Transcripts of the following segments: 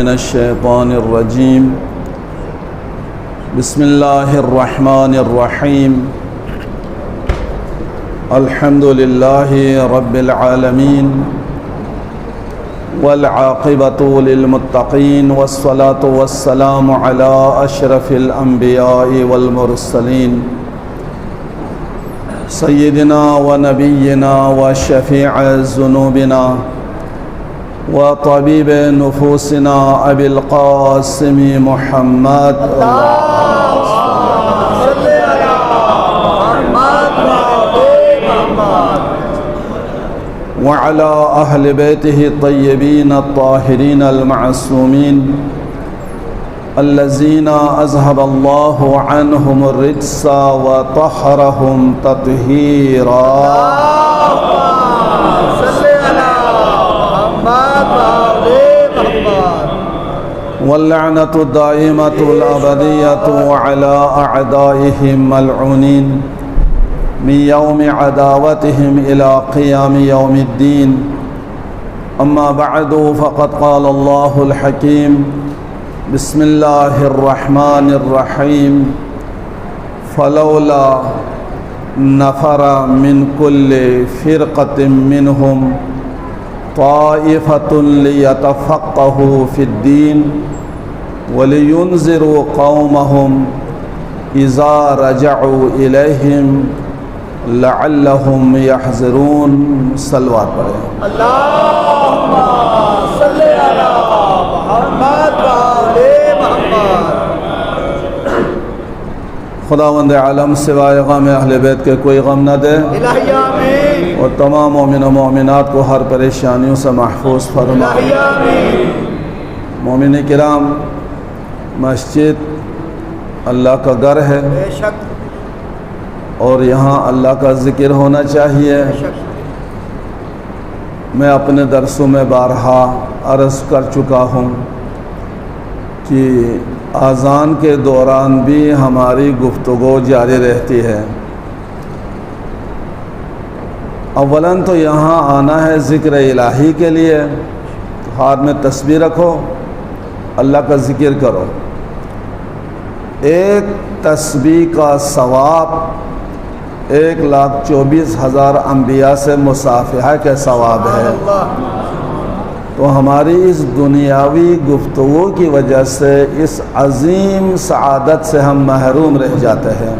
من الشيطان الرجيم بسم الله الرحمن الرحيم الحمد لله رب العالمين والعاقبة للمتقين والصلاة والسلام على أشرف الأنبياء والمرسلين سيدنا ونبينا وشفيع ذنوبنا وطبيب نفوسنا أبي القاسم محمد وعلى أهل بيته الطيبين الطاهرين المعصومين الذين أذهب الله عنهم الرجس وطهرهم تطهيرا واللعنة الدائمة الأبدية على أعدائهم ملعونين من يوم عداوتهم إلى قيام يوم الدين. أما بعد فقد قال الله الحكيم بسم الله الرحمن الرحيم فلولا نفر من كل فرقة منهم طائفة ليتفقهوا في الدين ولينذروا قومهم إذا رجعوا إليهم لعلهم يحذرون. صلوات پڑھیں. اللهم صل على محمد وآل محمد. خداوند عالم سوائے غم اہل بیت کے کوئی غم نہ دے الہی آمین. اور تمام مومن و مومنات کو ہر پریشانیوں سے محفوظ فرما. الہی آمین. مومن کرام، مسجد اللہ کا گھر ہے بے شک اور یہاں اللہ کا ذکر ہونا چاہیے. بے شک. میں اپنے درسوں میں بارہا عرض کر چکا ہوں کہ اذان کے دوران بھی ہماری گفتگو جاری رہتی ہے. اولاً تو یہاں آنا ہے ذکر الہی کے لیے، ہاتھ میں تسبیح رکھو، اللہ کا ذکر کرو. ایک تسبیح کا ثواب 1,24,000 انبیاء سے مصافحہ کے ثواب ہے. تو ہماری اس دنیاوی گفتگو کی وجہ سے اس عظیم سعادت سے ہم محروم رہ جاتے ہیں.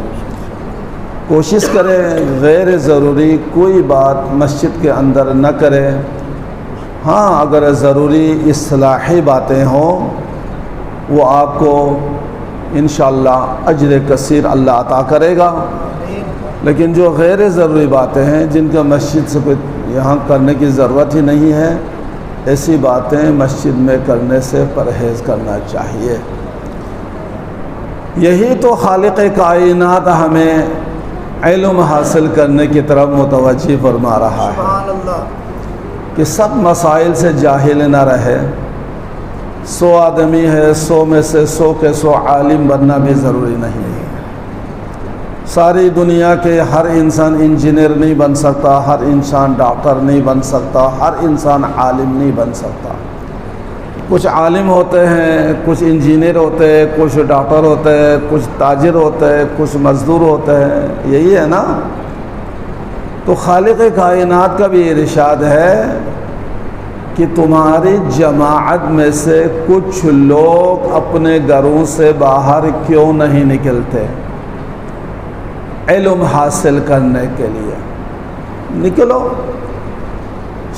کوشش کریں غیر ضروری کوئی بات مسجد کے اندر نہ کریں. ہاں، اگر ضروری اصلاحی باتیں ہوں وہ آپ کو انشاءاللہ اجر کثیر اللہ عطا کرے گا، لیکن جو غیر ضروری باتیں ہیں جن کا مسجد سے کوئی یہاں کرنے کی ضرورت ہی نہیں ہے، ایسی باتیں مسجد میں کرنے سے پرہیز کرنا چاہیے. یہی تو خالق کائنات ہمیں علم حاصل کرنے کی طرف متوجہ فرما رہا ہے سبحان اللہ. کہ سب مسائل سے جاہل نہ رہے. 100 آدمی ہے، 100 میں سے 100 کے 100 عالم بننا بھی ضروری نہیں ہے. ساری دنیا کے ہر انسان انجینئر نہیں بن سکتا، ہر انسان ڈاکٹر نہیں بن سکتا، ہر انسان عالم نہیں بن سکتا. کچھ عالم ہوتے ہیں، کچھ انجینئر ہوتے ہیں، کچھ ڈاکٹر ہوتے ہیں، کچھ تاجر ہوتے ہیں، کچھ مزدور ہوتے ہیں. یہی ہے نا. تو خالق کائنات کا بھی ارشاد ہے کہ تمہاری جماعت میں سے کچھ لوگ اپنے گھروں سے باہر کیوں نہیں نکلتے؟ علم حاصل کرنے کے لیے نکلو.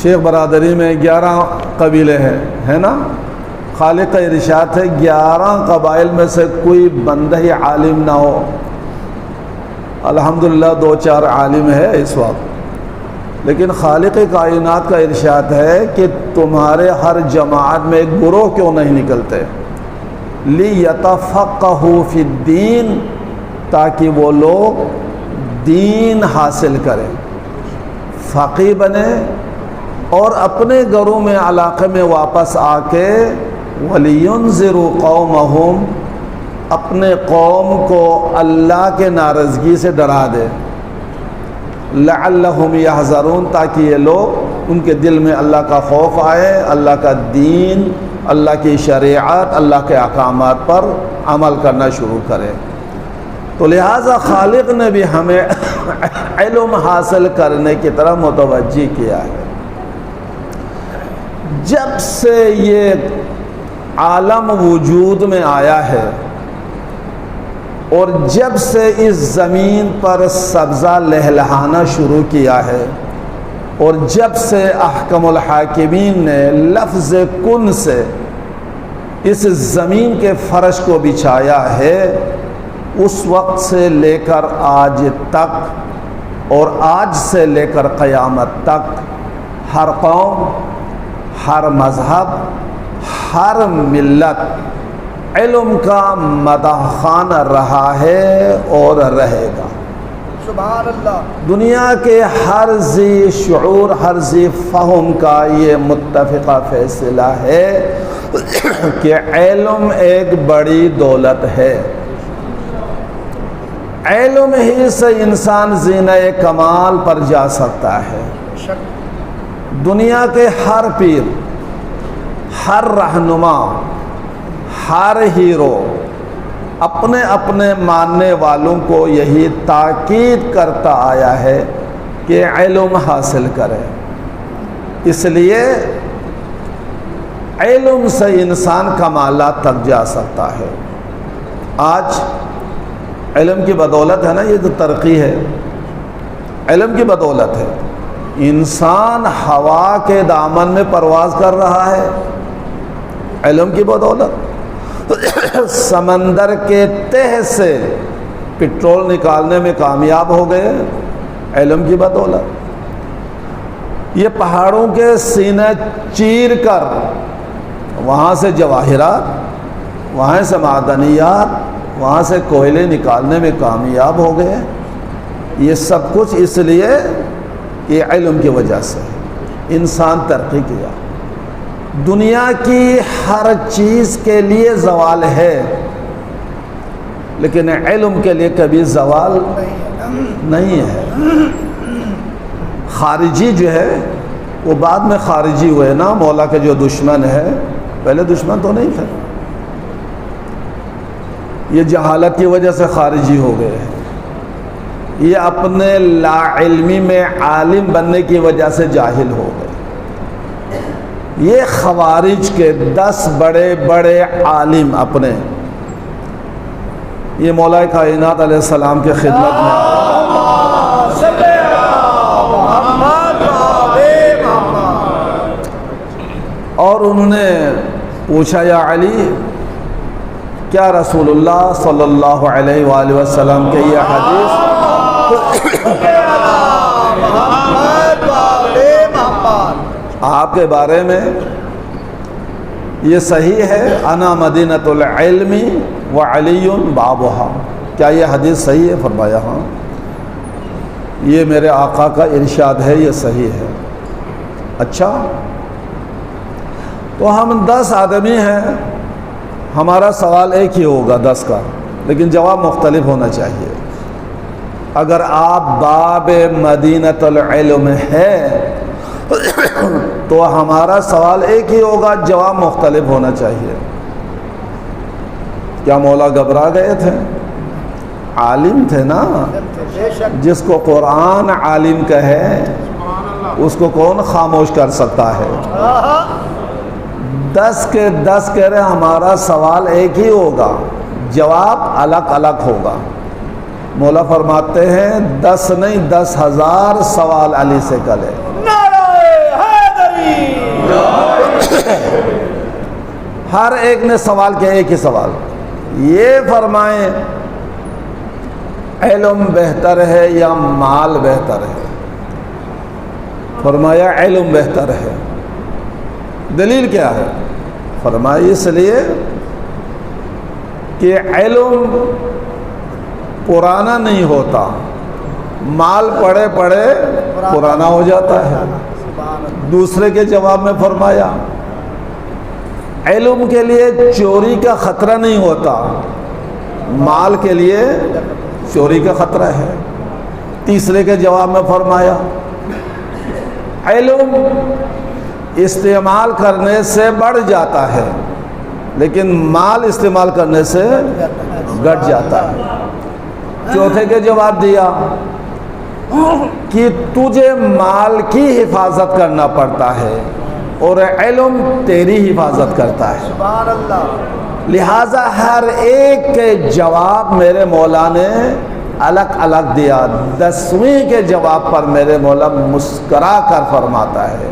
شیخ برادری میں 11 قبیلے ہیں، ہے نا. خالق کا ارشاد ہے 11 قبائل میں سے کوئی بندہ ہی عالم نہ ہو. الحمدللہ 2-4 عالم ہے اس وقت، لیکن خالق کائنات کا ارشاد ہے کہ تمہارے ہر جماعت میں ایک گروہ کیوں نہیں نکلتے؟ لِيَتَفَقَّهُوا فِي الدِّينِ، تاکہ وہ لوگ دین حاصل کریں، فقیہ بنے اور اپنے گھروں میں علاقے میں واپس آ کے وَلِيُنذِرُوا قَوْمَهُمْ، اپنے قوم کو اللہ کے ناراضگی سے ڈرا دے. لعلہم یحذرون، تاکہ یہ لوگ ان کے دل میں اللہ کا خوف آئے، اللہ کا دین، اللہ کی شریعت، اللہ کے احکامات پر عمل کرنا شروع کرے۔ تو لہٰذا خالق نے بھی ہمیں علم حاصل کرنے کی طرف متوجہ کیا ہے۔ جب سے یہ عالم وجود میں آیا ہے اور جب سے اس زمین پر سبزہ لہلہانا شروع کیا ہے اور جب سے احکم الحاکمین نے لفظ کن سے اس زمین کے فرش کو بچھایا ہے، اس وقت سے لے کر آج تک اور آج سے لے کر قیامت تک ہر قوم، ہر مذہب، ہر ملت علم کا مداح خوان رہا ہے اور رہے گا۔ سبحان اللہ۔ دنیا کے ہر ذی شعور، ہر ذی فہم کا یہ متفقہ فیصلہ ہے کہ علم ایک بڑی دولت ہے۔ علم ہی سے انسان زینہ کمال پر جا سکتا ہے۔ دنیا کے ہر پیر، ہر رہنما، ہر ہیرو اپنے اپنے ماننے والوں کو یہی تاکید کرتا آیا ہے کہ علم حاصل کرے۔ اس لیے علم سے انسان کمالات تک جا سکتا ہے۔ آج علم کی بدولت ہے نا، یہ جو ترقی ہے علم کی بدولت ہے۔ انسان ہوا کے دامن میں پرواز کر رہا ہے علم کی بدولت۔ سمندر کے تہ سے پٹرول نکالنے میں کامیاب ہو گئے علم کی بدولت۔ یہ پہاڑوں کے سینے چیر کر وہاں سے جواہرات، وہاں سے معدنیات، وہاں سے کوئلے نکالنے میں کامیاب ہو گئے۔ یہ سب کچھ اس لیے کہ علم کی وجہ سے انسان ترقی کیا۔ دنیا کی ہر چیز کے لیے زوال ہے، لیکن علم کے لیے کبھی زوال نہیں ہے۔ خارجی جو ہے وہ بعد میں خارجی ہوئے نا، مولا کے جو دشمن ہے، پہلے دشمن تو نہیں تھے۔ یہ جہالت کی وجہ سے خارجی ہو گئے ہیں، یہ اپنے لا علمی میں عالم بننے کی وجہ سے جاہل ہو گئے۔ یہ خوارج کے 10 بڑے بڑے عالم اپنے، یہ مولا کائنات علیہ السلام کے خدمت میں اور انہوں نے پوچھا یا علی، کیا رسول اللہ صلی اللہ علیہ وآلہ وسلم کے یہ حدیث آپ کے بارے میں یہ صحیح ہے؟ انا مدینۃ العلم وعلی بابها، کیا یہ حدیث صحیح ہے؟ فرمایا ہاں، یہ میرے آقا کا ارشاد ہے، یہ صحیح ہے۔ اچھا، تو ہم 10 آدمی ہیں، ہمارا سوال ایک ہی ہوگا 10 کا، لیکن جواب مختلف ہونا چاہیے۔ اگر آپ باب مدینۃ العلم ہے تو ہمارا سوال ایک ہی ہوگا، جواب مختلف ہونا چاہیے۔ کیا مولا گھبرا گئے تھے؟ عالم تھے نا، جس کو قرآن عالم کہے اس کو کون خاموش کر سکتا ہے؟ 10 کے 10 کہہ رہے ہمارا سوال ایک ہی ہوگا، جواب الگ الگ ہوگا۔ مولا فرماتے ہیں 10 نہیں 10,000 سوال علی سے کرے۔ ہر ایک نے سوال کیا، ایک ہی سوال، یہ فرمائیں علم بہتر ہے یا مال بہتر ہے؟ فرمایا علم بہتر ہے۔ دلیل کیا ہے؟ فرمایا اس لیے کہ علم پرانا نہیں ہوتا، مال پڑے پڑے پرانا ہو جاتا ہے۔ دوسرے کے جواب میں فرمایا علم کے لیے چوری کا خطرہ نہیں ہوتا، مال کے لیے چوری کا خطرہ ہے۔ تیسرے کے جواب میں فرمایا علم استعمال کرنے سے بڑھ جاتا ہے، لیکن مال استعمال کرنے سے گھٹ جاتا ہے۔ چوتھے کے جواب دیا کہ تجھے مال کی حفاظت کرنا پڑتا ہے اور علم تیری حفاظت کرتا ہے، سبحان اللہ۔ لہٰذا ہر ایک کے جواب میرے مولا نے الگ الگ دیا۔ 10ویں کے جواب پر میرے مولا مسکرا کر فرماتا ہے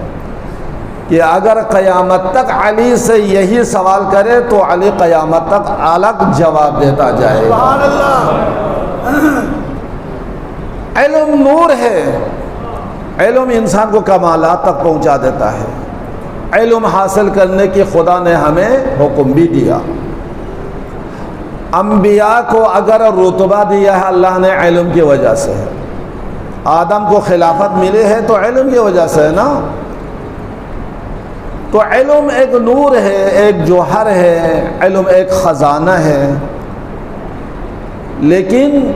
کہ اگر قیامت تک علی سے یہی سوال کرے تو علی قیامت تک الگ جواب دیتا جائے گا۔ سبحان اللہ۔ علم نور ہے، علم انسان کو کمالات تک پہنچا دیتا ہے۔ علم حاصل کرنے کی خدا نے ہمیں حکم بھی دیا۔ انبیاء کو اگر رتبہ دیا ہے اللہ نے علم کی وجہ سے ہے۔ آدم کو خلافت ملی ہے تو علم کی وجہ سے ہے نا۔ تو علم ایک نور ہے، ایک جوہر ہے، علم ایک خزانہ ہے۔ لیکن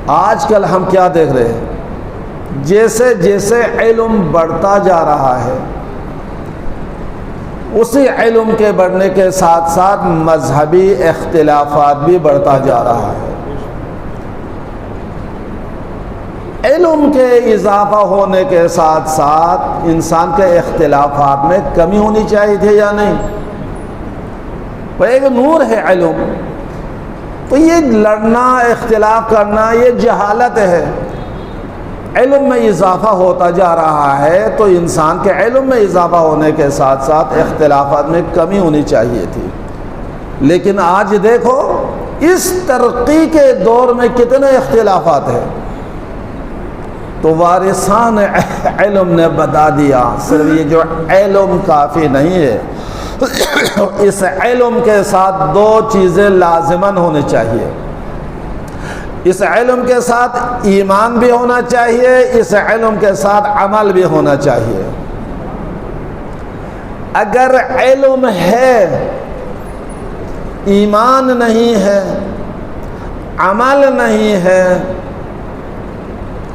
آج کل ہم کیا دیکھ رہے ہیں، جیسے جیسے علم بڑھتا جا رہا ہے اسی علم کے بڑھنے کے ساتھ ساتھ مذہبی اختلافات بھی بڑھتا جا رہا ہے۔ علم کے اضافہ ہونے کے ساتھ ساتھ انسان کے اختلافات میں کمی ہونی چاہیے تھی یا نہیں؟ وہ ایک نور ہے علم، تو یہ لڑنا اختلاف کرنا یہ جہالت ہے۔ علم میں اضافہ ہوتا جا رہا ہے تو انسان کے علم میں اضافہ ہونے کے ساتھ ساتھ اختلافات میں کمی ہونی چاہیے تھی۔ لیکن آج دیکھو اس ترقی کے دور میں کتنے اختلافات ہیں۔ تو وارثان علم نے بتا دیا صرف یہ جو علم کافی نہیں ہے، اس علم کے ساتھ دو چیزیں لازماً ہونی چاہیے۔ اس علم کے ساتھ ایمان بھی ہونا چاہیے، اس علم کے ساتھ عمل بھی ہونا چاہیے۔ اگر علم ہے ایمان نہیں ہے، عمل نہیں ہے،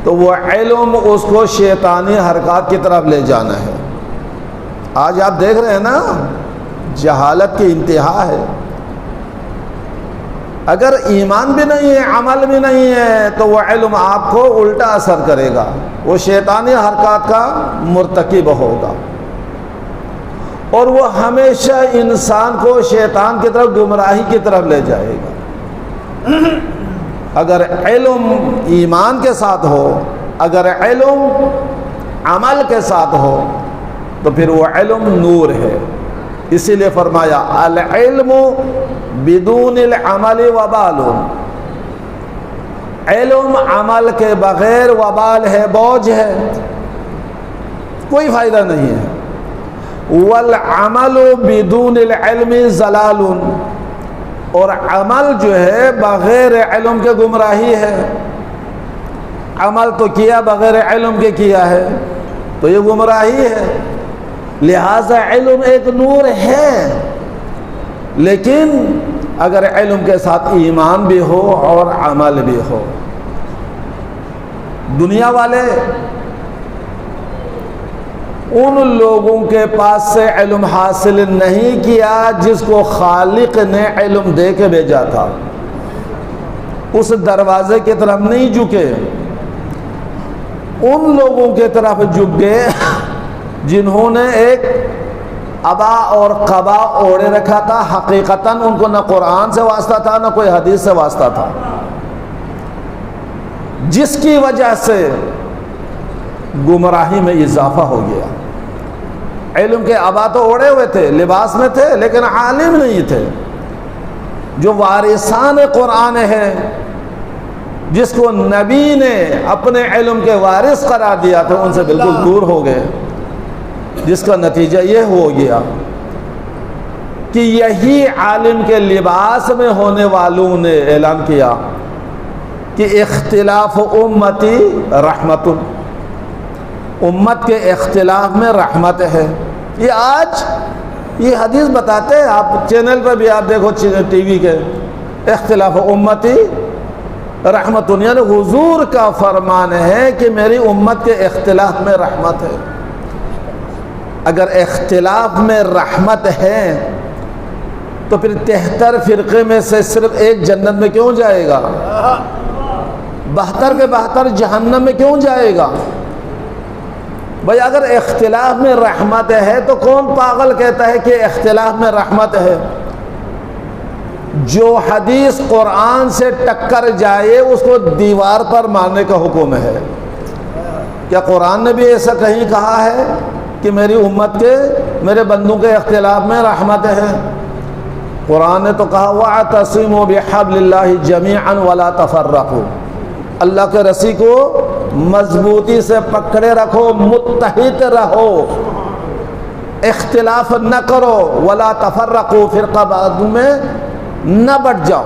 تو وہ علم اس کو شیطانی حرکات کی طرف لے جانا ہے۔ آج آپ دیکھ رہے ہیں نا، جہالت کی انتہا ہے۔ اگر ایمان بھی نہیں ہے، عمل بھی نہیں ہے، تو وہ علم آپ کو الٹا اثر کرے گا، وہ شیطانی حرکات کا مرتکب ہوگا، اور وہ ہمیشہ انسان کو شیطان کی طرف، گمراہی کی طرف لے جائے گا۔ اگر علم ایمان کے ساتھ ہو، اگر علم عمل کے ساتھ ہو، تو پھر وہ علم نور ہے۔ اسی لیے فرمایا العلم بدون العمل وبال، علم عمل کے بغیر وبال ہے، بوجھ ہے، کوئی فائدہ نہیں ہے۔ والعمل بدون العلم ضلال، اور عمل جو ہے بغیر علم کے گمراہی ہے۔ عمل تو کیا بغیر علم کے کیا ہے تو یہ گمراہی ہے۔ لہذا علم ایک نور ہے، لیکن اگر علم کے ساتھ ایمان بھی ہو اور عمل بھی ہو۔ دنیا والے ان لوگوں کے پاس سے علم حاصل نہیں کیا جس کو خالق نے علم دے کے بھیجا تھا، اس دروازے کی طرف نہیں جھکے، ان لوگوں کی طرف جھک گئے جنہوں نے ایک عبا اور قبا اوڑے رکھا تھا۔ حقیقتاً ان کو نہ قرآن سے واسطہ تھا نہ کوئی حدیث سے واسطہ تھا، جس کی وجہ سے گمراہی میں اضافہ ہو گیا۔ علم کے عبا تو اوڑے ہوئے تھے، لباس میں تھے، لیکن عالم نہیں تھے۔ جو وارثان قرآن ہے، جس کو نبی نے اپنے علم کے وارث قرار دیا تھا، ان سے بالکل دور ہو گئے، جس کا نتیجہ یہ ہو گیا کہ یہی عالم کے لباس میں ہونے والوں نے اعلان کیا کہ اختلاف امتی رحمت، امت کے اختلاف میں رحمت ہے۔ یہ آج یہ حدیث بتاتے ہیں، آپ چینل پہ بھی آپ دیکھو، ٹی وی کے، اختلاف امتی رحمت، یعنی حضور کا فرمان ہے کہ میری امت کے اختلاف میں رحمت ہے۔ اگر اختلاف میں رحمت ہے تو پھر 73 فرقے میں سے صرف ایک جنت میں کیوں جائے گا؟ 72 کے 72 جہنم میں کیوں جائے گا؟ بھائی اگر اختلاف میں رحمت ہے تو کون پاگل کہتا ہے کہ اختلاف میں رحمت ہے؟ جو حدیث قرآن سے ٹکر جائے اس کو دیوار پر مارنے کا حکم ہے۔ کیا قرآن نے بھی ایسا کہیں کہا ہے کہ میری امت کے، میرے بندوں کے اختلاف میں رحمت ہے؟ قرآن نے تو کہا وَاعْتَصِمُوا بِحَبْلِ اللَّهِ جَمِيعًا وَلَا تَفَرَّقُوا، اللہ کے رسی کو مضبوطی سے پکڑے رکھو، متحد رہو، اختلاف نہ کرو، وَلَا تَفَرَّقُوا، فرقہ بازی میں نہ بٹ جاؤ۔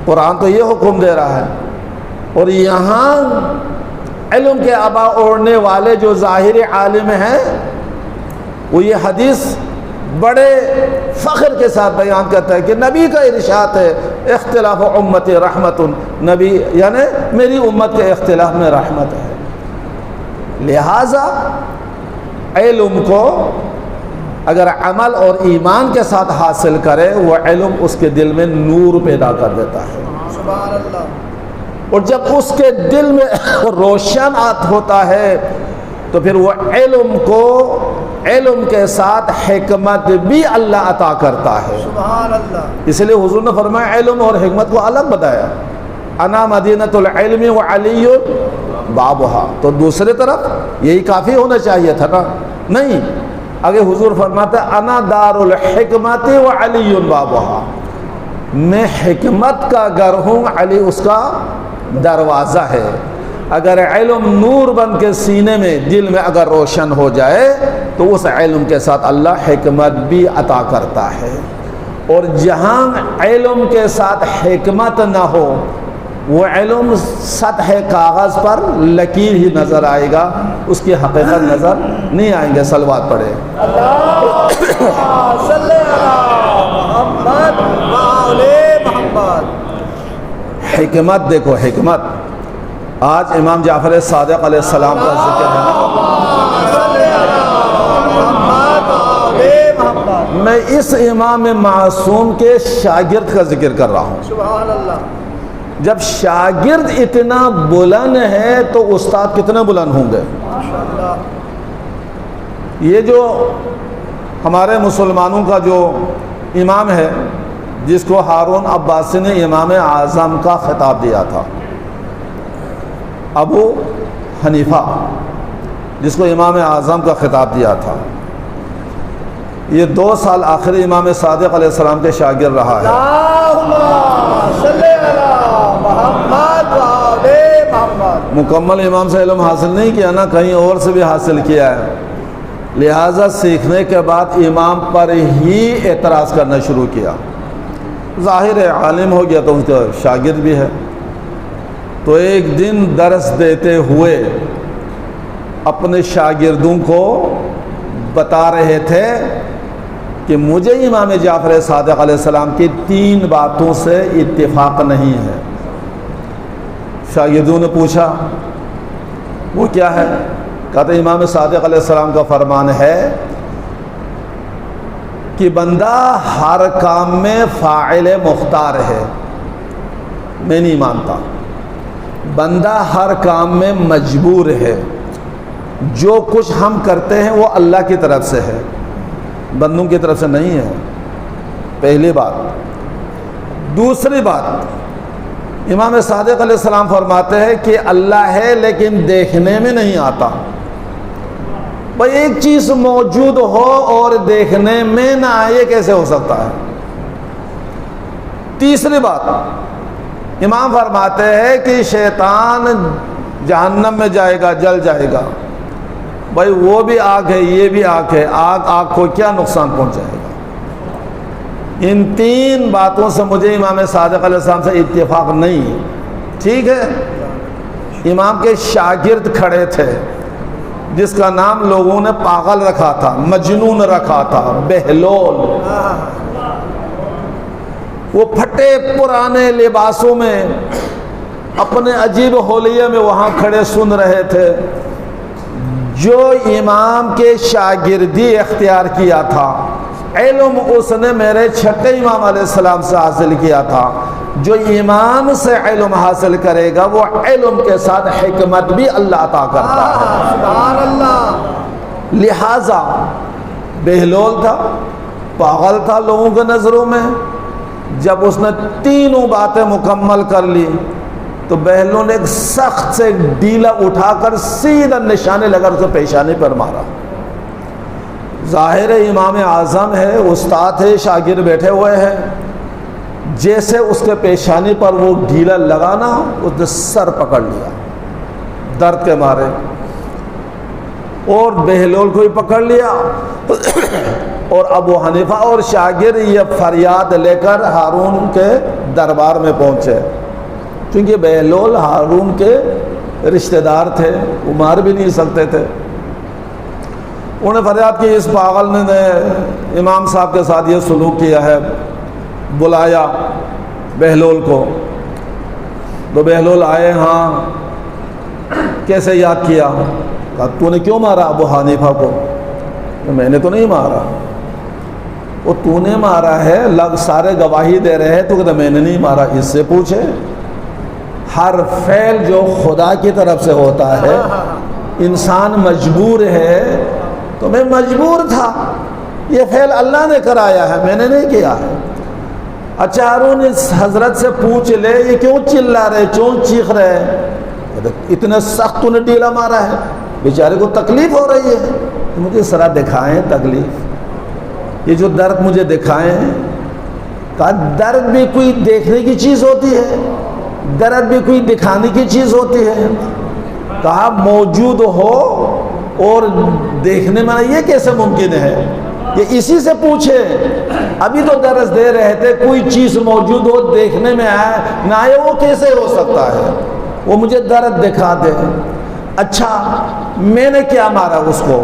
قرآن تو یہ حکم دے رہا ہے، اور یہاں علم کے آبا اوڑھنے والے جو ظاہری عالم ہیں وہ یہ حدیث بڑے فخر کے ساتھ بیان کرتا ہے کہ نبی کا ارشاد ہے اختلاف امت رحمت، نبی یعنی میری امت کے اختلاف میں رحمت ہے۔ لہٰذا علم کو اگر عمل اور ایمان کے ساتھ حاصل کرے وہ علم اس کے دل میں نور پیدا کر دیتا ہے، سبحان اللہ۔ اور جب اس کے دل میں روشن ہوتا ہے تو پھر وہ علم کو علم کے ساتھ حکمت بھی اللہ عطا کرتا ہے۔ سبحان اللہ۔ اس لیے حضور نے فرمایا علم اور حکمت کو الگ بتایا، انا مدینۃ العلم وعلی بابھا، تو دوسرے طرف یہی کافی ہونا چاہیے تھا نا؟ نہیں، اگر حضور فرماتا انا دار الحکمت وعلی بابھا، میں حکمت کا گھر ہوں، علی اس کا دروازہ ہے۔ اگر علم نور بن کے سینے میں دل میں اگر روشن ہو جائے تو اس علم کے ساتھ اللہ حکمت بھی عطا کرتا ہے، اور جہاں علم کے ساتھ حکمت نہ ہو وہ علم سطح کاغذ پر لکیر ہی نظر آئے گا، اس کی حقیقت نظر نہیں آئیں گے۔ صلوات پڑھے اللہ صلی اللہ محمد وعلی محمد۔ حکمت دیکھو، حکمت آج امام جعفر صادق علیہ السلام کا ذکر ہے نا، صلی اللہ محمد وعلی محمد۔ میں اس امام معصوم کے شاگرد کا ذکر کر رہا ہوں۔ سبحان اللہ۔ جب شاگرد اتنا بلند ہے تو استاد کتنے بلند ہوں گے؟ ماشاءاللہ۔ یہ جو ہمارے مسلمانوں کا جو امام ہے جس کو ہارون عباسی نے امام اعظم کا خطاب دیا تھا، ابو حنیفہ جس کو امام اعظم کا خطاب دیا تھا، یہ 2 سال آخر امام صادق علیہ السلام کے شاگرد رہا ہے۔ اللہم صلی اللہ محمد وعلی محمد۔ مکمل امام سے علم حاصل نہیں کیا نا، کہیں اور سے بھی حاصل کیا ہے، لہٰذا سیکھنے کے بعد امام پر ہی اعتراض کرنا شروع کیا۔ ظاہر ہے عالم ہو گیا تو ان کا شاگرد بھی ہے، تو ایک دن درس دیتے ہوئے اپنے شاگردوں کو بتا رہے تھے کہ مجھے امام جعفر صادق علیہ السلام کی 3 باتوں سے اتفاق نہیں ہے۔ شاگردوں نے پوچھا وہ کیا ہے؟ کہتے امام صادق علیہ السلام کا فرمان ہے کہ بندہ ہر کام میں فاعل مختار ہے، میں نہیں مانتا۔ بندہ ہر کام میں مجبور ہے، جو کچھ ہم کرتے ہیں وہ اللہ کی طرف سے ہے، بندوں کی طرف سے نہیں ہے، پہلی بات۔ دوسری بات، امام صادق علیہ السلام فرماتے ہیں کہ اللہ ہے لیکن دیکھنے میں نہیں آتا۔ بھائی ایک چیز موجود ہو اور دیکھنے میں نہ آئے کیسے ہو سکتا ہے؟ تیسری بات، امام فرماتے ہیں کہ شیطان جہنم میں جائے گا، جل جائے گا۔ بھائی وہ بھی آگ ہے، یہ بھی آگ ہے، آگ کو کیا نقصان پہنچائے گا؟ ان 3 باتوں سے مجھے امام صادق علیہ السلام سے اتفاق نہیں۔ ٹھیک ہے، امام کے شاگرد کھڑے تھے جس کا نام لوگوں نے پاگل رکھا تھا، مجنون رکھا تھا، بہلول۔ وہ پھٹے پرانے لباسوں میں اپنے عجیب حلیے میں وہاں کھڑے سن رہے تھے، جو امام کے شاگردی اختیار کیا تھا، علم اس نے میرے چھٹے امام علیہ السلام سے حاصل کیا تھا۔ جو امام سے علم حاصل کرے گا وہ علم کے ساتھ حکمت بھی اللہ عطا کرتا ہے۔ سبحان اللہ۔ لہٰذا بہلول تھا، پاگل تھا لوگوں کے نظروں میں۔ جب اس نے تینوں باتیں مکمل کر لی تو بہلول نے ایک سخت سے ڈیلا اٹھا کر سیدھا نشانے لگا اسے پیشانی پر مارا۔ ظاہر امام اعظم ہے، استاد ہے، شاگرد بیٹھے ہوئے ہیں، جیسے اس کے پیشانی پر وہ ڈھیلا لگانا اس نے سر پکڑ لیا درد کے مارے، اور بہلول کو بھی پکڑ لیا، اور ابو حنیفہ اور شاگرد یہ فریاد لے کر ہارون کے دربار میں پہنچے، کیونکہ بہلول ہارون کے رشتہ دار تھے، وہ مار بھی نہیں سکتے تھے۔ انہوں نے فریاد کی اس پاگل نے امام صاحب کے ساتھ یہ سلوک کیا ہے۔ بلایا بہلول کو تو بہلول آئے، ہاں کیسے یاد کیا؟ کہا تو نے کیوں مارا ابو حنیفہ کو؟ میں نے تو نہیں مارا۔ وہ تو نے مارا ہے، لگ سارے گواہی دے رہے ہیں، تو کہتا میں نے نہیں مارا۔ اس سے پوچھے، ہر فعل جو خدا کی طرف سے ہوتا ہے، انسان مجبور ہے تو میں مجبور تھا، یہ فعل اللہ نے کرایا ہے، میں نے نہیں کیا ہے۔ اچھا ہارون اس حضرت سے پوچھ لے یہ کیوں چلا رہے، کیوں چیخ رہے؟ اتنا سخت تو نے ڈیلا مارا ہے، بیچارے کو تکلیف ہو رہی ہے، تو مجھے ذرا دکھائیں تکلیف، یہ جو درد مجھے دکھائیں۔ کہا درد بھی کوئی دیکھنے کی چیز ہوتی ہے، درد بھی کوئی دکھانے کی چیز ہوتی ہے؟ کہا موجود ہو اور دیکھنے میں یہ کیسے ممکن ہے؟ یہ اسی سے پوچھے، ابھی تو درس دے رہے تھے، کوئی چیز موجود ہو دیکھنے میں آئے نہ آئے، وہ کیسے ہو سکتا ہے؟ وہ مجھے درد دکھا دے۔ اچھا میں نے کیا مارا اس کو؟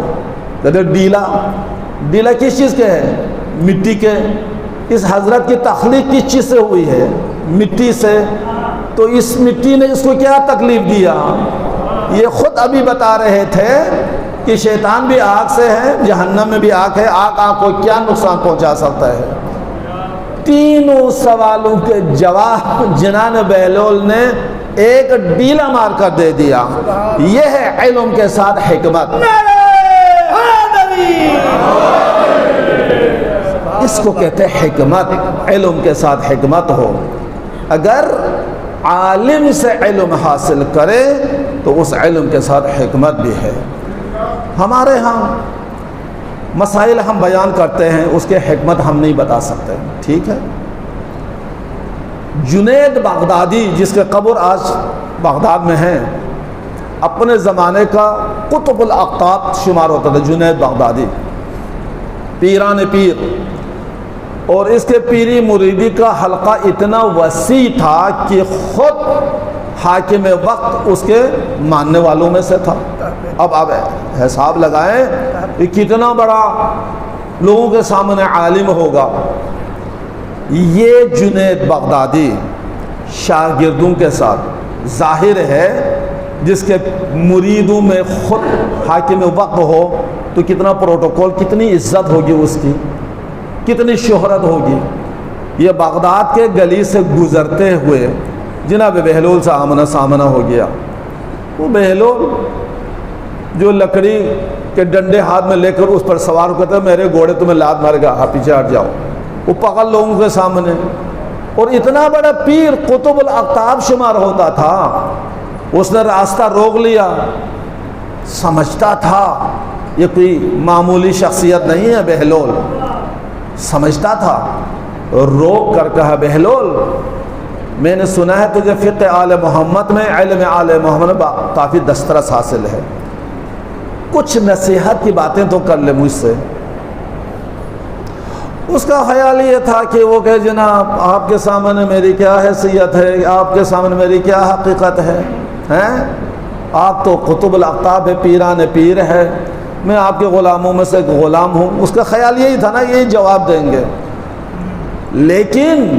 کہتے ڈیلا۔ ڈیلا کس چیز کے ہے؟ مٹی کے۔ اس حضرت کی تخلیق کس چیز سے ہوئی ہے؟ مٹی سے۔ تو اس مٹی نے اس کو کیا تکلیف دیا؟ یہ خود ابھی بتا رہے تھے کہ شیطان بھی آگ سے ہے، جہنم میں بھی آگ ہے، آگ کو کیا نقصان پہنچا سکتا ہے؟ تینوں سوالوں کے جواب جنان بہلول نے ایک ڈیلا مار کر دے دیا۔ یہ ہے علم کے ساتھ حکمت، اس کو کہتے ہیں حکمت۔ علم کے ساتھ حکمت ہو، اگر عالم سے علم حاصل کرے تو اس علم کے ساتھ حکمت بھی ہے۔ ہمارے ہاں مسائل ہم بیان کرتے ہیں، اس کے حکمت ہم نہیں بتا سکتے، ٹھیک ہے؟ جنید بغدادی جس کے قبر آج بغداد میں ہیں، اپنے زمانے کا قطب الاقطاب شمار ہوتا تھا جنید بغدادی، پیران پیر، اور اس کے پیری مریدی کا حلقہ اتنا وسیع تھا کہ خود حاکم وقت اس کے ماننے والوں میں سے تھا۔ اب آپ حساب لگائیں کہ کتنا بڑا لوگوں کے سامنے عالم ہوگا۔ یہ جنید بغدادی شاگردوں کے ساتھ ظاہر ہے، جس کے مریدوں میں خود حاکم وقت ہو تو کتنا پروٹوکول، کتنی عزت ہوگی اس کی، کتنی شہرت ہوگی۔ یہ بغداد کے گلی سے گزرتے ہوئے جناب بہلول سے آمنا سامنا ہو گیا۔ وہ بہلول جو لکڑی کے ڈنڈے ہاتھ میں لے کر اس پر سوار ہو کہتا ہے میرے گھوڑے تمہیں لات مارے گا، آپ پیچھے ہٹ جاؤ۔ وہ پکڑ لوگوں کے سامنے، اور اتنا بڑا پیر قطب الاقطاب شمار ہوتا تھا، اس نے راستہ روک لیا۔ سمجھتا تھا یہ کوئی معمولی شخصیت نہیں ہے بہلول، سمجھتا تھا، روک کر کہا بہلول میں نے سنا ہے تجھے فقہ آل محمد میں، علم آل محمد میں کافی دسترس حاصل ہے، کچھ نصیحت کی باتیں تو کر لے مجھ سے۔ اس کا خیال یہ تھا کہ وہ کہ جناب آپ کے سامنے میری کیا حیثیت ہے، آپ کے سامنے میری کیا حقیقت ہے، آپ تو قطب الاقطاب ہے، پیران پیر ہے، میں آپ کے غلاموں میں سے ایک غلام ہوں۔ اس کا خیال یہی تھا نا یہی جواب دیں گے، لیکن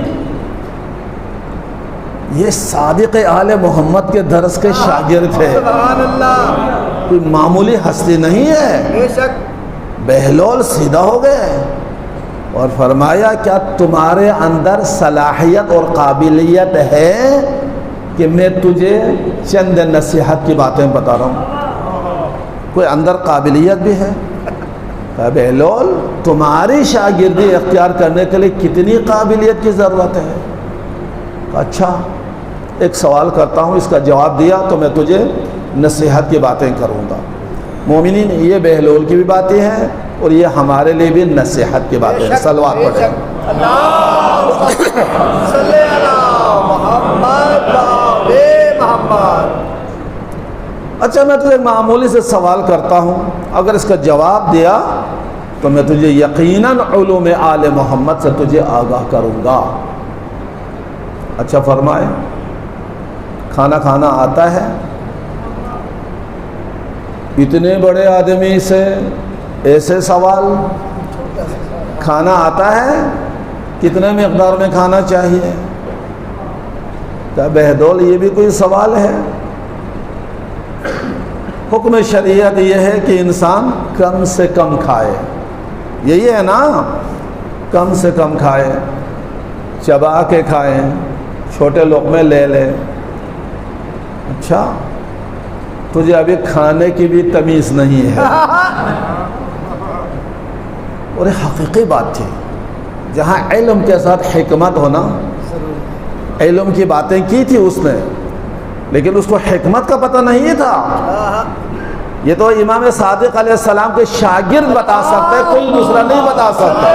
یہ صادق آل محمد کے درس کے شاگرد تھے۔ سبحان اللہ۔ کوئی معمولی ہستی نہیں ہے. بے شک. بہلول سیدھا ہو گئے اور فرمایا کیا تمہارے اندر صلاحیت اور قابلیت ہے کہ میں تجھے چند نصیحت کی باتیں بتا رہا ہوں؟ کوئی اندر قابلیت بھی ہے؟ کہا بہلول تمہاری شاگردی اختیار کرنے کے لیے کتنی قابلیت کی ضرورت ہے؟ کہا اچھا ایک سوال کرتا ہوں، اس کا جواب دیا تو میں تجھے نصیحت کی باتیں کروں گا. مومنین یہ بہلول کی بھی باتیں ہیں اور یہ ہمارے لیے بھی نصیحت کی باتیں ہیں. صلوات پڑھیں. اللہم صلی علی محمد و آل محمد. اچھا میں تجھے معمولی سے سوال کرتا ہوں، اگر اس کا جواب دیا تو میں تجھے یقیناً علوم آل محمد سے تجھے آگاہ کروں گا. اچھا فرمائے کھانا کھانا آتا ہے؟ اتنے بڑے آدمی سے ایسے سوال، کھانا آتا ہے؟ کتنے مقدار میں کھانا چاہیے؟ کیا بہدول یہ بھی کوئی سوال ہے؟ حکم شریعت یہ ہے کہ انسان کم سے کم کھائے، یہی ہے نا، کم سے کم کھائے، چبا کے کھائیں، چھوٹے لقمے لے لے. اچھا تجھے ابھی کھانے کی بھی تمیز نہیں ہے. اور حقیقی بات تھی، جہاں علم کے ساتھ حکمت ہونا، علم کی باتیں کی تھی اس نے لیکن اس کو حکمت کا پتہ نہیں تھا. یہ تو امام صادق علیہ السلام کے شاگرد بتا سکتے، کوئی دوسرا نہیں بتا سکتا.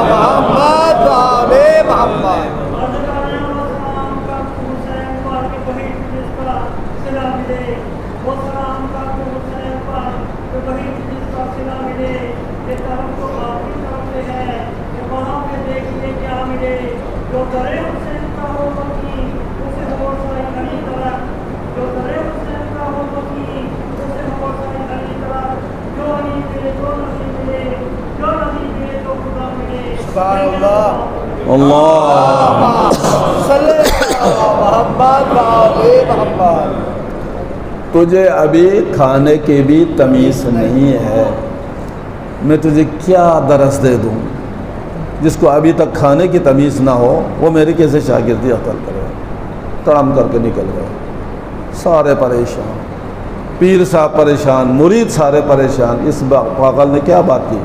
محمد و آل محمد. اللہ صلی علی محمد و آل محمد. تجھے ابھی کھانے کی بھی تمیز نہیں ہے، میں تجھے کیا درس دے دوں؟ جس کو ابھی تک کھانے کی تمیز نہ ہو وہ میری کیسے شاگردی عطا کرے؟ تڑم کر کے نکل گئے. سارے پریشان، پیر صاحب پریشان، مرید سارے پریشان. اس پاگل نے کیا بات کی؟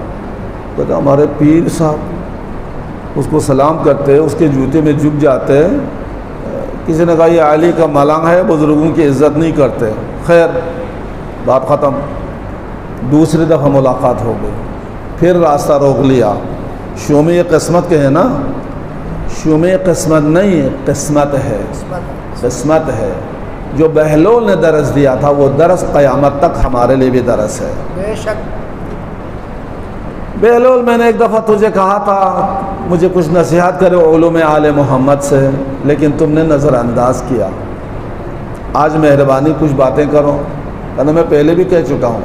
کہتے ہمارے پیر صاحب، اس کو سلام کرتے، اس کے جوتے میں جھک جاتے. کسی نے کہا یہ علی کا ملنگ ہے، بزرگوں کی عزت نہیں کرتے. خیر بات ختم. دوسری دفعہ ملاقات ہو گئی، پھر راستہ روک لیا. شوم قسمت کے ہیں نا، شوم قسمت نہیں، قسمت ہے، قسمت ہے. جو بہلول نے درس دیا تھا وہ درس قیامت تک ہمارے لیے بھی درس ہے. بے شک. بہلول میں نے ایک دفعہ تجھے کہا تھا مجھے کچھ نصیحت کرے علوم آل محمد سے، لیکن تم نے نظر انداز کیا. آج مہربانی کچھ باتیں کرو. کہنا میں پہلے بھی کہہ چکا ہوں،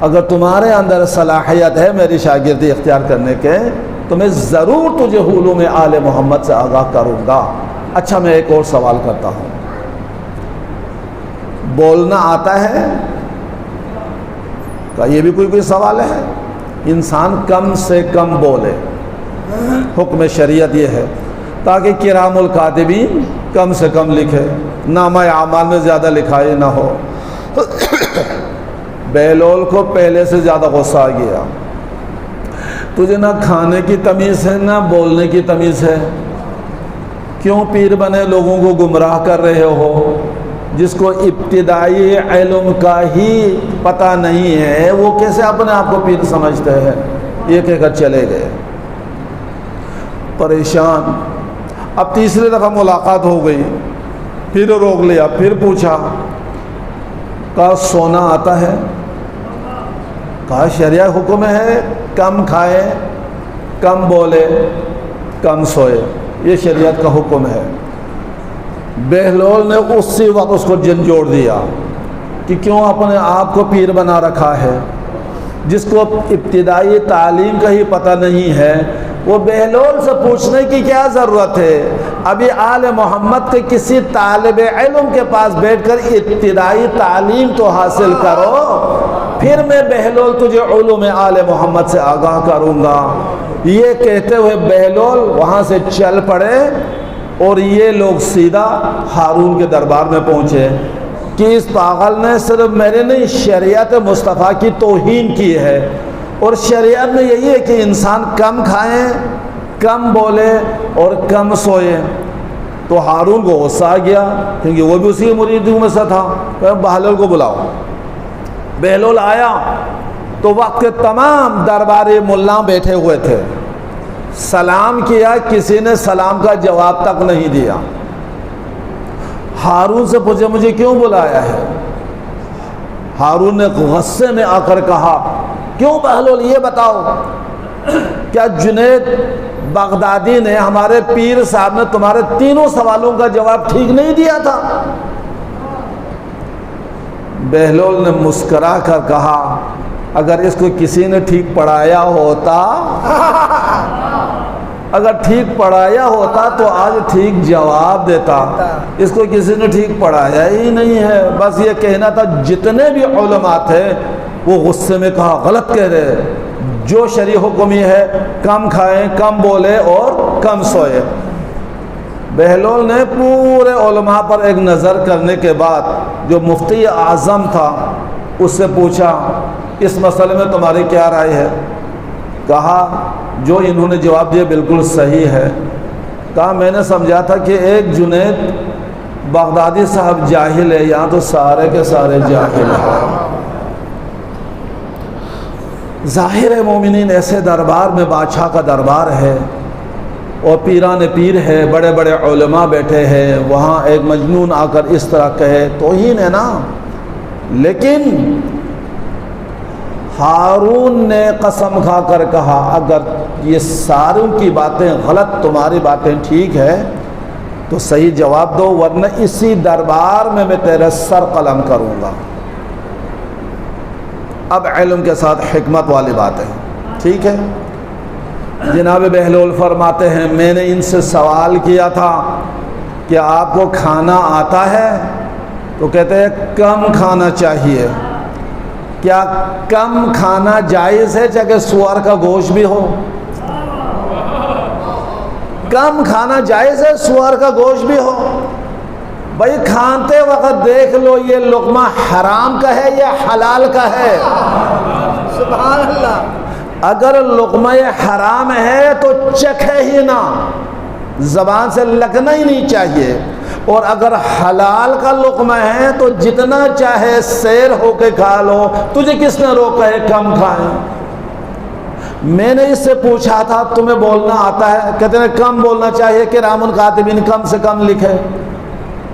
اگر تمہارے اندر صلاحیت ہے میری شاگردی اختیار کرنے کے تو میں ضرور تجھے علوم آل محمد سے آگاہ کروں گا. اچھا میں ایک اور سوال کرتا ہوں، بولنا آتا ہے؟ کہا یہ بھی کوئی سوال ہے؟ انسان کم سے کم بولے. حکم شریعت یہ ہے تاکہ کرام الکاتبین کم سے کم لکھے، نامہ اعمال میں زیادہ لکھائی نہ ہو. بہلول کو پہلے سے زیادہ غصہ آ گیا. تجھے نہ کھانے کی تمیز ہے نہ بولنے کی تمیز ہے، کیوں پیر بنے لوگوں کو گمراہ کر رہے ہو؟ جس کو ابتدائی علم کا ہی پتہ نہیں ہے وہ کیسے اپنے آپ کو پیر سمجھتے ہیں؟ یہ کہہ کر چلے گئے پریشان. اب تیسری دفعہ ملاقات ہو گئی، پھر روک لیا، پھر پوچھا. کہا سونا آتا ہے؟ کہا شریعہ حکم ہے کم کھائے، کم بولے، کم سوئے، یہ شریعت کا حکم ہے. بہلول نے اسی وقت اس کو جھنجھوڑ دیا کہ کیوں اپنے آپ کو پیر بنا رکھا ہے. جس کو ابتدائی تعلیم کا ہی پتہ نہیں ہے وہ بہلول سے پوچھنے کی کیا ضرورت ہے؟ ابھی آل محمد کے کسی طالب علم کے پاس بیٹھ کر ابتدائی تعلیم تو حاصل کرو، پھر میں بہلول تجھے علوم آل محمد سے آگاہ کروں گا۔ یہ کہتے ہوئے بہلول وہاں سے چل پڑے اور یہ لوگ سیدھا ہارون کے دربار میں پہنچے کہ اس پاگل نے صرف میرے نہیں شریعت مصطفیٰ کی توہین کی ہے، اور شریعت میں یہی ہے کہ انسان کم کھائیں، کم بولے اور کم سوئے۔ تو ہارون کو غصہ آ گیا کیونکہ وہ بھی اسی مریدوں میں سے تھا، کہ بہلول کو بلاؤ۔ بہلول آیا تو وقت کے تمام درباری ملا بیٹھے ہوئے تھے، سلام کیا، کسی نے سلام کا جواب تک نہیں دیا۔ ہارون سے پوچھے مجھے کیوں بلایا ہے؟ ہارون نے غصے میں آ کر کہا کیوں بہلول یہ بتاؤ، کیا جنید بغدادی نے ہمارے پیر صاحب نے تمہارے تینوں سوالوں کا جواب ٹھیک نہیں دیا تھا؟ بہلول نے مسکرا کر کہا اگر اس کو کسی نے ٹھیک پڑھایا ہوتا، اگر ٹھیک پڑھایا ہوتا تو آج ٹھیک جواب دیتا، اس کو کسی نے ٹھیک پڑھایا ہی نہیں ہے۔ بس یہ کہنا تھا۔ جتنے بھی علماء تھے وہ غصے میں کہا غلط کہہ رہے، جو شرعی حکم یہ ہے کم کھائیں، کم بولے اور کم سوئے۔ بہلول نے پورے علماء پر ایک نظر کرنے کے بعد جو مفتی اعظم تھا اس سے پوچھا اس مسئلے میں تمہاری کیا رائے ہے؟ کہا جو انہوں نے جواب دیا بالکل صحیح ہے۔ کہا میں نے سمجھا تھا کہ ایک جنید بغدادی صاحب جاہل ہے، یہاں تو سارے کے سارے جاہل ہیں۔ ظاہر ہے مومنین ایسے دربار میں بادشاہ کا دربار ہے اور پیران پیر ہے، بڑے بڑے علماء بیٹھے ہیں، وہاں ایک مجنون آ کر اس طرح کہے توہین ہے نا۔ لیکن ہارون نے قسم کھا کر کہا اگر یہ ساروں کی باتیں غلط، تمہاری باتیں ٹھیک ہے تو صحیح جواب دو، ورنہ اسی دربار میں تیرے سر قلم کروں گا۔ اب علم کے ساتھ حکمت والی بات ہے، ٹھیک ہے؟ جناب بہلول فرماتے ہیں میں نے ان سے سوال کیا تھا کہ آپ کو کھانا آتا ہے؟ تو کہتے ہیں کم کھانا چاہیے۔ کیا کم کھانا جائز ہے چاہے سور کا گوشت بھی ہو؟ کم کھانا جائز ہے، سور کا گوشت بھی ہو؟ بھائی کھاتے وقت دیکھ لو یہ لقمہ حرام کا ہے یا حلال کا ہے؟ سبحان اللہ۔ اگر لقمہ حرام ہے تو چکھے ہی نہ، زبان سے لگنا ہی نہیں چاہیے، اور اگر حلال کا لقمہ ہے تو جتنا چاہے سیر ہو کے کھا لو، تجھے کس نے روکا ہے کم کھائیں؟ میں نے اس سے پوچھا تھا تمہیں بولنا آتا ہے؟ کہتے ہیں کم بولنا چاہیے، کرام الکاتبین کم سے کم لکھے۔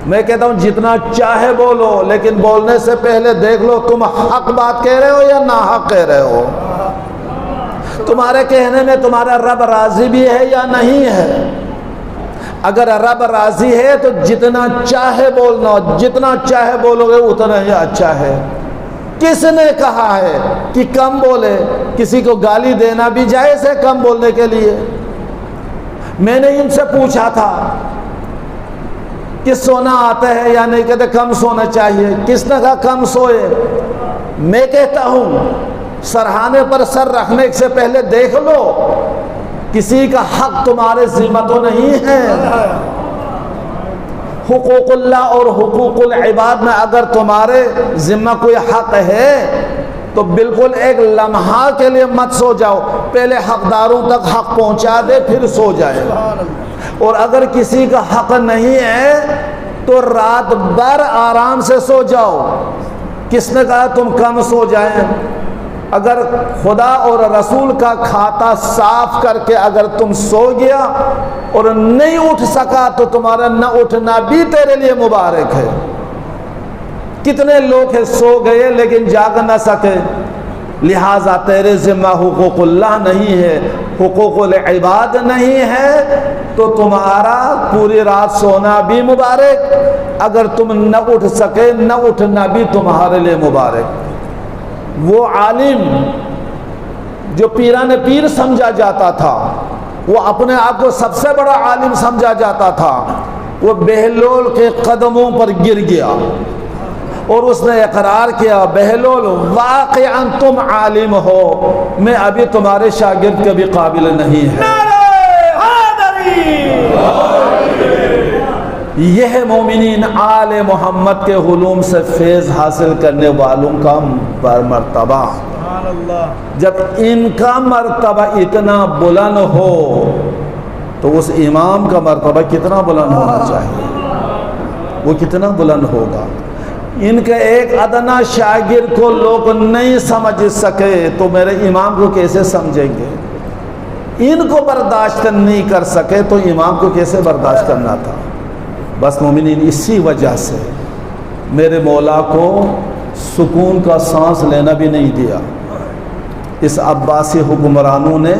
میں کہتا ہوں جتنا چاہے بولو، لیکن بولنے سے پہلے دیکھ لو تم حق بات کہہ رہے ہو یا ناحق کہہ رہے ہو، تمہارے کہنے میں تمہارا رب راضی بھی ہے یا نہیں ہے۔ اگر رب راضی ہے تو جتنا چاہے بولنا، جتنا چاہے بولو گے اتنا ہی اچھا ہے۔ کس نے کہا ہے کہ کم بولے؟ کسی کو گالی دینا بھی جائز ہے کم بولنے کے لیے؟ میں نے ان سے پوچھا تھا کہ سونا آتا ہے یا نہیں، کہتے کم سونا چاہیے۔ کس نے کہا کم سوئے؟ میں کہتا ہوں سرہانے پر سر رکھنے سے پہلے دیکھ لو کسی کا حق تمہارے ذمہ تو نہیں ہے۔ حقوق اللہ اور حقوق العباد میں اگر تمہارے ذمہ کوئی حق ہے تو بالکل ایک لمحہ کے لیے مت سو جاؤ، پہلے حقداروں تک حق پہنچا دے پھر سو جائے۔ اور اگر کسی کا حق نہیں ہے تو رات بھر آرام سے سو جاؤ۔ کس نے کہا تم کم سو جائیں؟ اگر خدا اور رسول کا کھاتا صاف کر کے اگر تم سو گیا اور نہیں اٹھ سکا تو تمہارا نہ اٹھنا بھی تیرے لیے مبارک ہے۔ کتنے لوگ ہیں سو گئے لیکن جاگ نہ سکے، لہٰذا تیرے ذمہ حقوق اللہ نہیں ہے، حقوق العباد نہیں ہے، تو تمہارا پوری رات سونا بھی مبارک، اگر تم نہ اٹھ سکے نہ اٹھنا بھی تمہارے لیے مبارک۔ وہ عالم جو پیران پیر سمجھا جاتا تھا وہ اپنے آپ کو سب سے بڑا عالم سمجھا جاتا تھا، وہ بہلول کے قدموں پر گر گیا اور اس نے اقرار کیا، بہلول واقعاً تم عالم ہو، میں ابھی تمہارے شاگرد کے بھی قابل نہیں ہے۔ یہ مومنین آل محمد کے علوم سے فیض حاصل کرنے والوں کا مرتبہ۔ جب ان کا مرتبہ اتنا بلند ہو تو اس امام کا مرتبہ کتنا بلند ہونا چاہیے، وہ کتنا بلند ہوگا۔ ان کے ایک ادنا شاگرد کو لوگ نہیں سمجھ سکے تو میرے امام کو کیسے سمجھیں گے؟ ان کو برداشت نہیں کر سکے تو امام کو کیسے برداشت کرنا تھا؟ بس مومنین اسی وجہ سے میرے مولا کو سکون کا سانس لینا بھی نہیں دیا۔ اس عباسی حکمرانوں نے،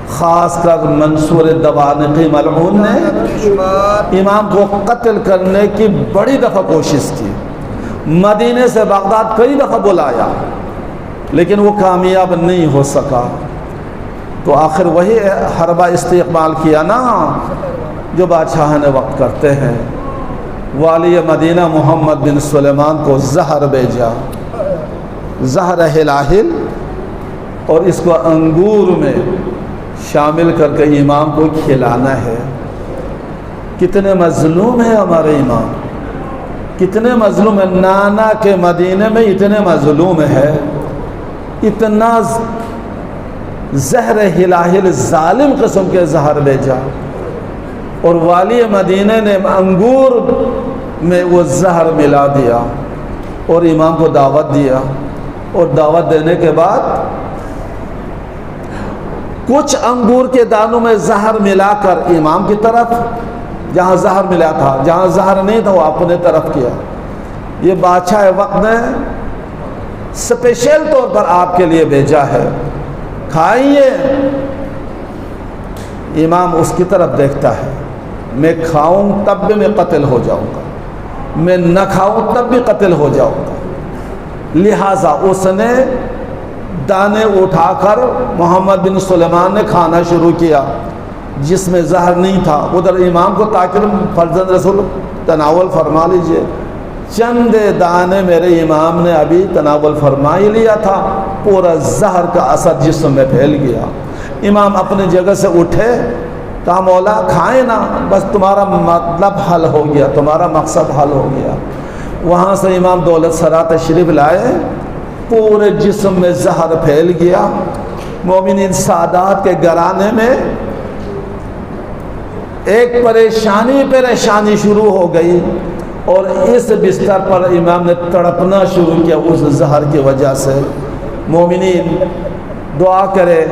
خاص کر منصور دوانقی ملعون نے امام کو قتل کرنے کی بڑی دفعہ کوشش کی، مدینے سے بغداد کئی دفعہ بلایا لیکن وہ کامیاب نہیں ہو سکا۔ تو آخر وہی حربہ استعمال کیا نا جو بادشاہ نے وقت کرتے ہیں۔ والی مدینہ محمد بن سلیمان کو زہر بھیجا، زہر ہلاہل، اور اس کو انگور میں شامل کر کے امام کو کھلانا ہے۔ کتنے مظلوم ہیں ہمارے امام، کتنے مظلوم ہیں۔ نانا کے مدینے میں اتنے مظلوم ہے، اتنا زہر ہلاہل ظالم قسم کے زہر بھیجا، اور والی مدینہ نے انگور میں وہ زہر ملا دیا اور امام کو دعوت دیا، اور دعوت دینے کے بعد کچھ انگور کے دانوں میں زہر ملا کر امام کی طرف، جہاں زہر ملا تھا، جہاں زہر نہیں تھا وہ اپنے طرف کیا۔ یہ بادشاہ وقت نے اسپیشل طور پر آپ کے لیے بھیجا ہے، کھائیے۔ امام اس کی طرف دیکھتا ہے، میں کھاؤں تب بھی میں قتل ہو جاؤں گا، میں نہ کھاؤں تب بھی قتل ہو جاؤں گا۔ لہٰذا اس نے دانے اٹھا کر محمد بن سلیمان نے کھانا شروع کیا جس میں زہر نہیں تھا۔ ادھر امام کو تاکہ فرزند رسول تناول فرما لیجئے، چند دانے میرے امام نے ابھی تناول فرما ہی لیا تھا، پورا زہر کا اثر جسم میں پھیل گیا۔ امام اپنی جگہ سے اٹھے، کہا مولا کھائیں نا، بس تمہارا مطلب حل ہو گیا، تمہارا مقصد حل ہو گیا۔ وہاں سے امام دولت سرا تشریف لائے، پورے جسم میں زہر پھیل گیا۔ مومنین سادات کے گھرانے میں ایک پریشانی شروع ہو گئی، اور اس بستر پر امام نے تڑپنا شروع کیا اس زہر کی وجہ سے۔ مومنین دعا کرے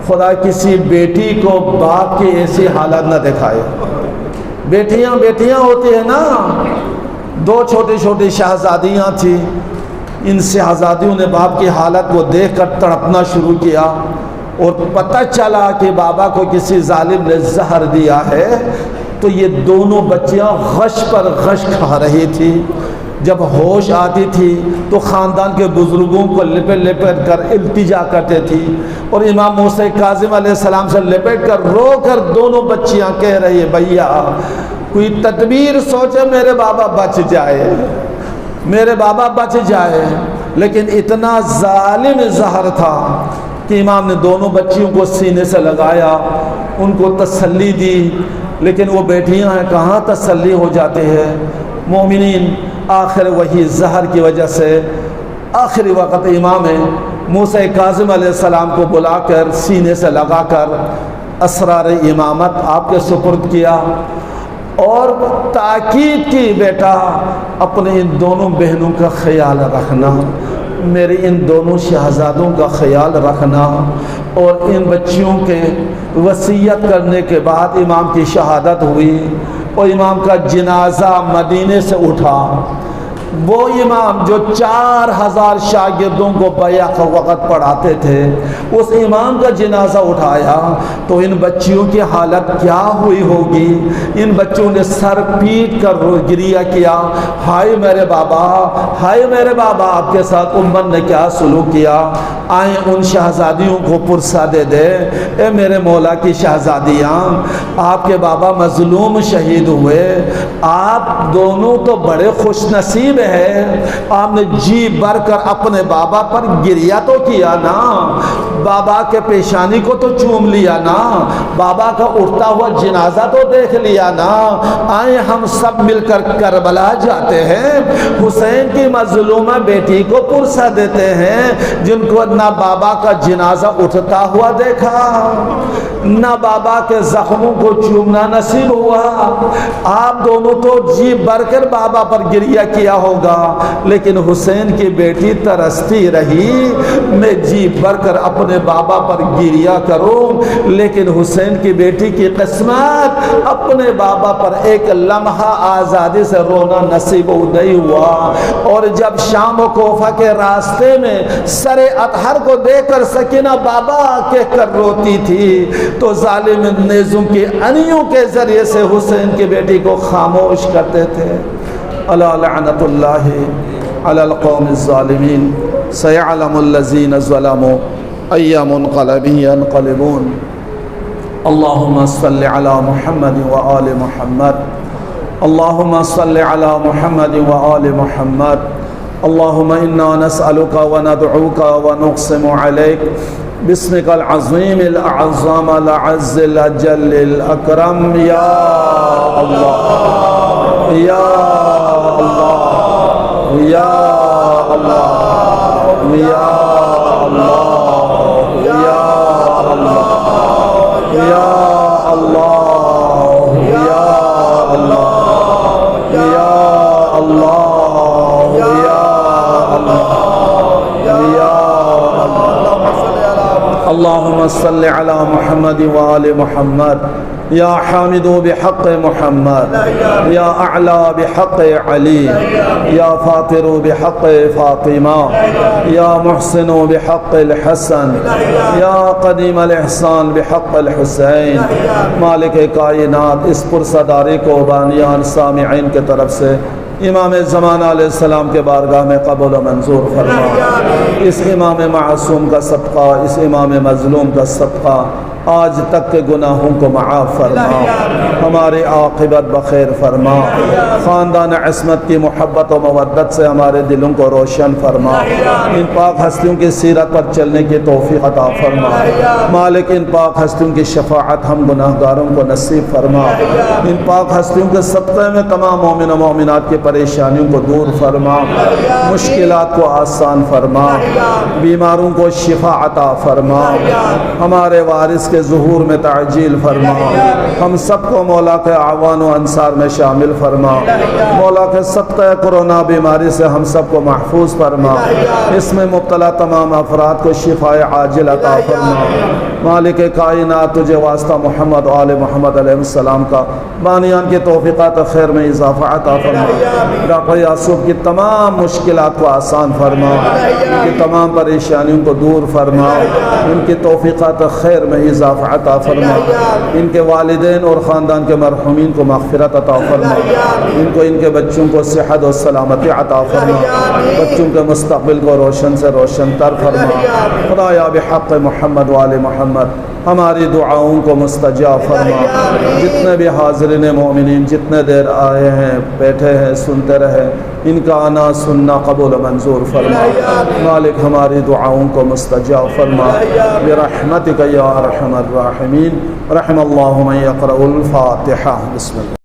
خدا کسی بیٹی کو باپ کی ایسی حالت نہ دکھائے۔ بیٹیاں ہوتی ہیں نا، دو چھوٹی چھوٹی شہزادیاں تھیں، ان شہزادیوں نے باپ کی حالت کو دیکھ کر تڑپنا شروع کیا، اور پتہ چلا کہ بابا کو کسی ظالم نے زہر دیا ہے، تو یہ دونوں بچیاں غش پر غش کھا رہی تھی۔ جب ہوش آتی تھی تو خاندان کے بزرگوں کو لپٹ کر التجا کرتے تھی، اور امام موسیٰ کاظم علیہ السلام سے لپٹ کر رو کر دونوں بچیاں کہہ رہی ہے بھیا کوئی تدبیر سوچے میرے بابا بچ جائے، میرے بابا بچ جائے۔ لیکن اتنا ظالم زہر تھا کہ امام نے دونوں بچیوں کو سینے سے لگایا، ان کو تسلی دی، لیکن وہ بیٹیاں ہیں کہاں تسلی ہو جاتے ہیں۔ مومنین آخر وہی زہر کی وجہ سے آخری وقت امام موسیٰ کاظم علیہ السلام کو بلا کر سینے سے لگا کر اسرار امامت آپ کے سپرد کیا، اور تاکید کی بیٹا اپنے ان دونوں بہنوں کا خیال رکھنا، میرے ان دونوں شہزادوں کا خیال رکھنا۔ اور ان بچیوں کے وصیت کرنے کے بعد امام کی شہادت ہوئی، اور امام کا جنازہ مدینے سے اٹھا، وہ امام جو 4000 شاگردوں کو بیک وقت پڑھاتے تھے، اس امام کا جنازہ اٹھایا تو ان بچیوں کی حالت کیا ہوئی ہوگی؟ ان بچوں نے سر پیٹ کر گریہ کیا، ہائے میرے بابا، ہائے میرے بابا، آپ کے ساتھ امت نے کیا سلوک کیا، آئیں ان شہزادیوں کو پرسہ دے دے۔ اے میرے مولا کی شہزادیاں، آپ کے بابا مظلوم شہید ہوئے، آپ دونوں تو بڑے خوش نصیب ہے، آپ نے جی بھر کر اپنے بابا پر گریہ تو کیا نا، بابا کے پیشانی کو تو چوم لیا نا، بابا کا اٹھتا ہوا جنازہ تو دیکھ لیا نا، آئیں ہم سب مل کر کربلا جاتے ہیں، حسین کی مظلومہ بیٹی کو پرسہ دیتے ہیں، جن کو نہ بابا کا جنازہ اٹھتا ہوا دیکھا، نہ بابا کے زخموں کو چومنا نصیب ہوا۔ آپ دونوں تو جی بھر کر بابا پر گریہ کیا ہوگا، لیکن حسین کی بیٹی ترستی رہی، میں جی بھر کر اپنے بابا پر گریہ کروں، لیکن حسین کی بیٹی کی قسمت اپنے بابا پر ایک لمحہ آزادی سے رونا نصیب نہیں ہوا۔ اور جب شام و کوفہ کے راستے میں سر اطہر کو دیکھ کر سکینہ بابا کہہ کر روتی تھی، تو ظالم نیزوں کی انیوں کے ذریعے سے حسین کی بیٹی کو خاموش کرتے تھے۔ الا لعنت اللہ علی القوم الظالمین، سیعلم الذین ظلموا ای منقلب ینقلبون۔ اللہم صل علی محمد وآل محمد، اللہم صل علی محمد وآل محمد، اللہم انا نسألک وندعوک ونقسم علیک باسمک العظیم الاعظم العز الاجل الاکرم، یا اللہ یا اللہ یا اللہ یا اللہ یا اللہ یا اللہ یا اللہ یا اللہ یا اللہ یا اللہم صل علی محمد وآل محمد، یا حامد بحق محمد، یا اعلی بحق علی، یا فاطر بحق فاطمہ، یا محسن بحق الحسن، یا قدیم الاحسان بحق الحسین۔ مالک کائنات، اس پرسداری کو بانیان سامعین کے طرف سے امام زمانہ علیہ السلام کے بارگاہ میں قبول و منظور فرما۔ اس امام معصوم کا صدقہ، اس امام مظلوم کا صدقہ آج تک کے گناہوں کو معاف فرما، ہماری عاقبت بخیر فرما، خاندان عصمت کی محبت و مودت سے ہمارے دلوں کو روشن فرما، ان پاک ہستیوں کی سیرت پر چلنے کی توفیق عطا فرما، مالک ان پاک ہستیوں کی شفاعت ہم گناہگاروں کو نصیب فرما، ان پاک ہستیوں کے صدقے میں تمام مومن و مومنات کی پریشانیوں کو دور فرما، مشکلات کو آسان فرما، بیماروں کو شفا عطا فرما، ہمارے وارث کے ظہور میں تعجیل فرما، ہم سب کو مولا کے اعوان و انصار میں شامل فرما، مولا کے صدقہ کرونا بیماری سے ہم سب کو محفوظ فرما، اس میں مبتلا تمام افراد کو شفاء عاجل عطا فرما، مالک کائنات تجھے واسطہ محمد و آل محمد علیہ السلام کا بانیان کی توفیقات خیر میں اضافہ عطا فرما، ڈاکٹر یعصوب کی تمام مشکلات کو آسان فرما، ان کی تمام پریشانیوں کو دور فرما، ان کی توفیقات خیر میں اضافہ عطا فرما، ان کے والدین اور خاندان کے مرحومین کو مغفرت عطا فرما، ان کو ان کے بچوں کو صحت و سلامتی عطا فرما، بچوں کے مستقبل کو روشن سے روشن تر فرما، خدایا بحق محمد وآل محمد ہماری دعاؤں کو مستجاب فرما، جتنے بھی حاضرین مومنین جتنے دیر آئے ہیں بیٹھے ہیں سنتے رہے، ان کا آنا سننا قبول و منظور فرما، مالک ہماری دعاؤں کو مستجاب فرما، برحمتک یا ارحم الراحمین۔ رحم اللہ من یقرأ الفاتحہ۔ بسم اللہ۔